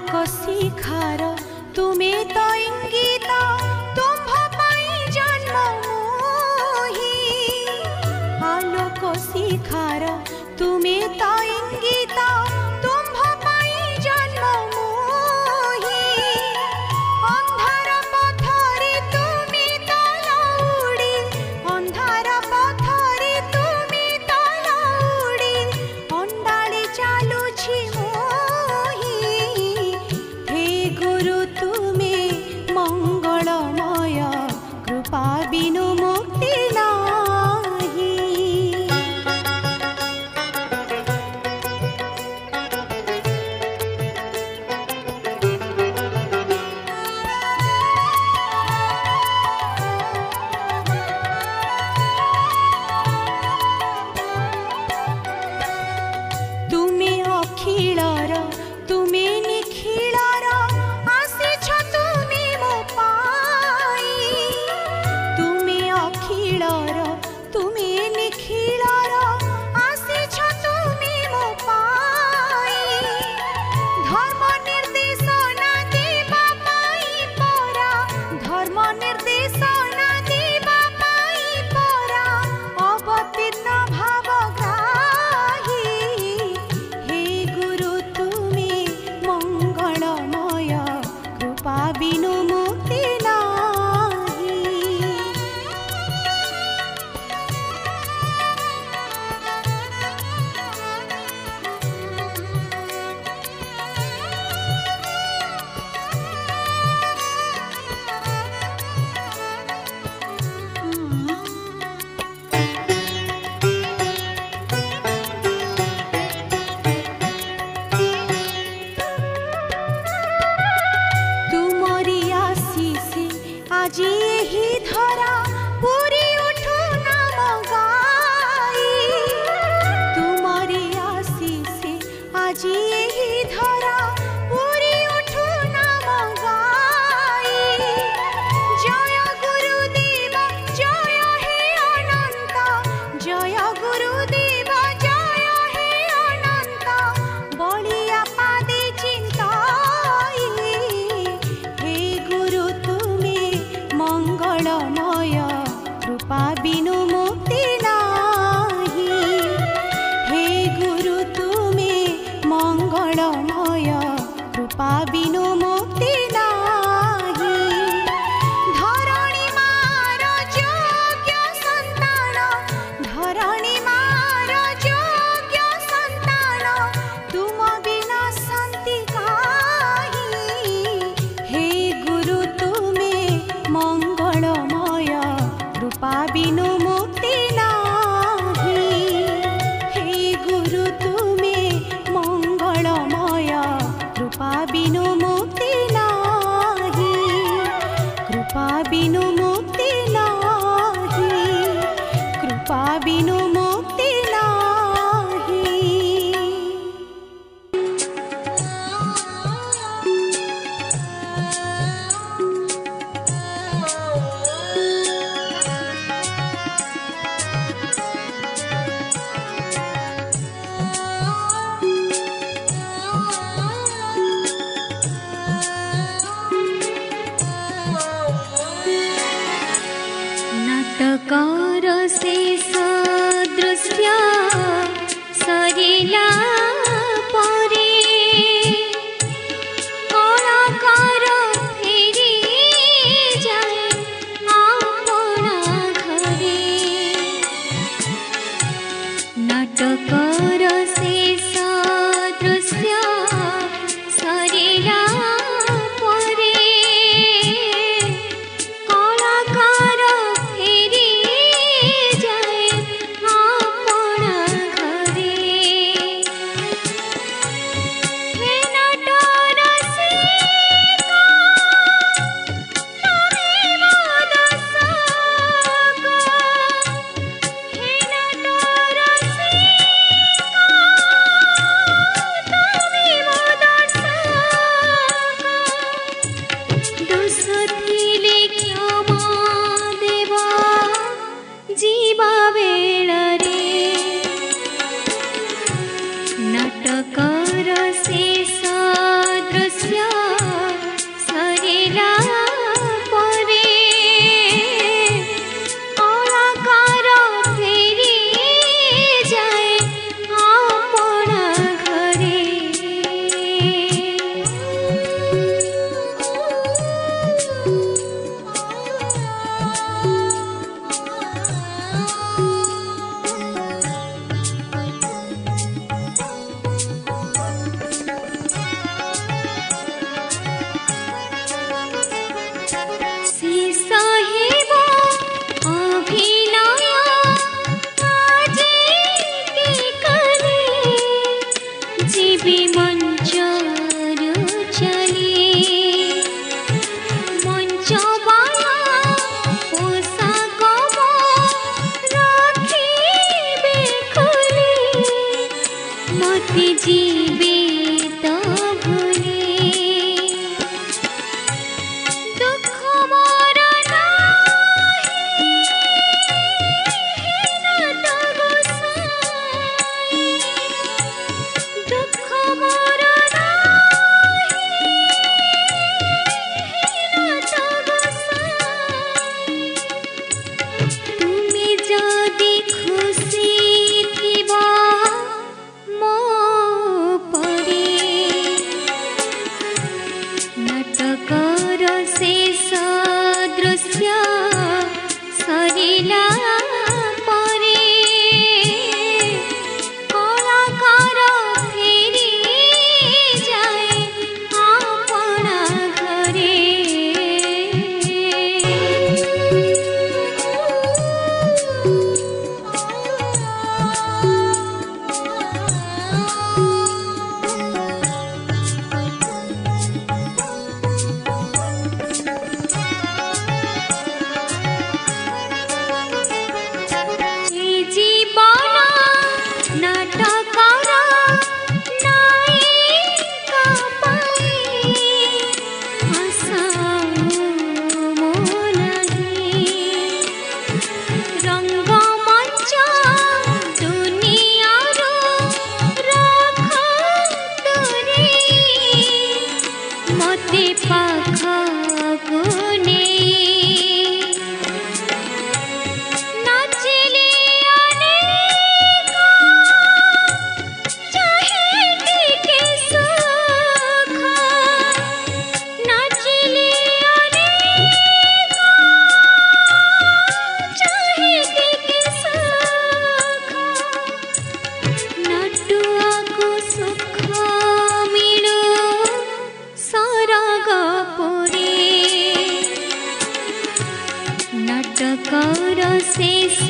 आलोक शिखार तुमे तो इंगित तुम्भ पाई जन्म मोही आलोक शिखार तुमे तो इंगित तुम्भ पाई जन्म मोही अंधार पथरे तुमे तो लौड़ी अंधार पथरे तुमे तो लौड़ी अंडाळी चालुछि मोही हे गुरु तुमे मंगलमय कृपा बिनु मुक्ति नाही। तुमे अखिलर तुमे निखिलर आसिछ तुमे मो पाई तुमे अखिलर तुमे निखिलर आसिछ तुमे मो पाई धर्म निर्देशना देवा पाई परा धर्म निर्देशना देवा पाई परा अवतीर्ण भावग्राही हे गुरु तुमे मंगलमय कृपा बिनु मुक्ति नाही। तुमरी आशीष आज यही धरा पूरी उठू नाम गाई तुमरी आशीष आज यही धरा पूरी उठू नाम गाई जय गुरुदेव जय हे अनंत जय गुरुदेव जय हे अनंत बलिया पादे चिंताई हे गुरु तुमे मंगलमय कृपा बिनु मुक्ति नाही हे गुरु तुमे मंगलमय कृपा बिनु मुक्ति नाही धरणी मार योग्य संतान धरणी मार योग्य संतान तुम बिना शांति काहि हे गुरु तुमे मंगलमय कृपा बिनु मुक्ति नाही हे गुरु तुमे मंगलमय कृपा बिनु मुक्ति नाही कृपा बिनु मुक्ति नाही कृपा बिनु मुक्ति नाही। चले मंच बाला पोशाक रखिबे खोले मते जीवे तो भूले दुख मोर नाही न तो गोसाई दुख मोर नाही न तो गोसाई तुमी जदि खुशी थिबा मो परे नाटकर शेष दृश्य सरिला परे कलाकार फेरी जाए आपना घरे जीवन नाटकर नायिका पाई आशा मो नहीं रंगमंच दुनियार रख दूरे मते पाखकु नहीं नाचिले अनेक चाहे टिके सुख नाचिले अनेक चाहे टिके सुख नटुआको सुख मिलु सरग पुरे नाटकर शेष